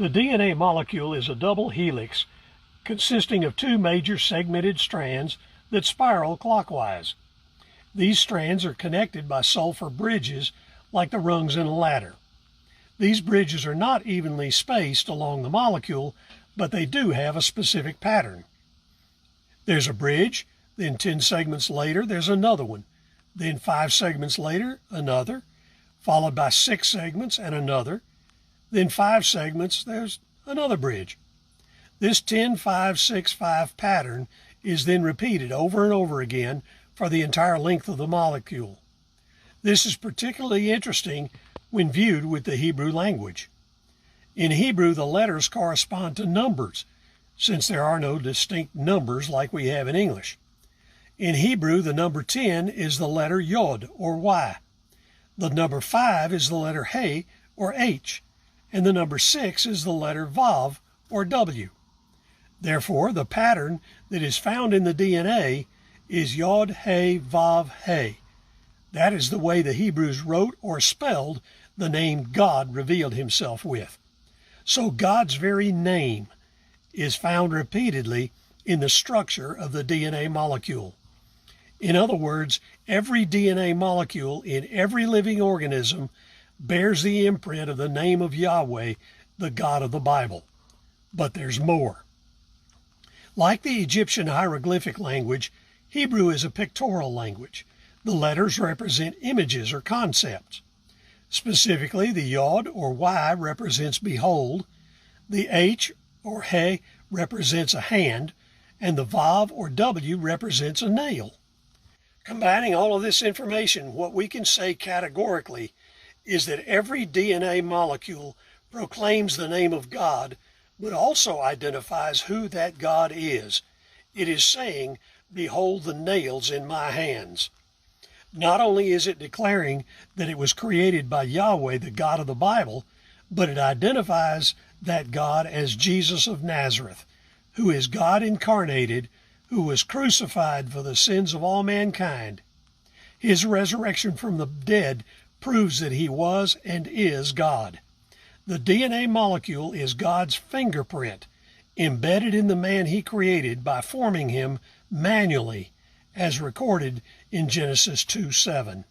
The DNA molecule is a double helix consisting of two major segmented strands that spiral clockwise. These strands are connected by sulfur bridges like the rungs in a ladder. These bridges are not evenly spaced along the molecule, but they do have a specific pattern. There's a bridge, then 10 segments later there's another one, then 5 segments later another, followed by 6 segments and another, then 5 segments, there's another bridge. This 10-5-6-5 pattern is then repeated over and over again for the entire length of the molecule. This is particularly interesting when viewed with the Hebrew language. In Hebrew, the letters correspond to numbers, since there are no distinct numbers like we have in English. In Hebrew, the number 10 is the letter Yod, or Y. The number 5 is the letter He, or H, and the number 6 is the letter Vav, or W. Therefore, the pattern that is found in the DNA is Yod He Vav He. That is the way the Hebrews wrote or spelled the name God revealed himself with. So God's very name is found repeatedly in the structure of the DNA molecule. In other words, every DNA molecule in every living organism bears the imprint of the name of Yahweh, the God of the Bible. But there's more. Like the Egyptian hieroglyphic language, Hebrew is a pictorial language. The letters represent images or concepts. Specifically, the Yod or Y represents behold, the H or He represents a hand, and the Vav or W represents a nail. Combining all of this information, what we can say categorically is that every DNA molecule proclaims the name of God, but also identifies who that God is. It is saying, behold the nails in my hands. Not only is it declaring that it was created by Yahweh, the God of the Bible, but it identifies that God as Jesus of Nazareth, who is God incarnated, who was crucified for the sins of all mankind. His resurrection from the dead proves that he was and is God. The DNA molecule is God's fingerprint, embedded in the man he created by forming him manually, as recorded in Genesis 2:7.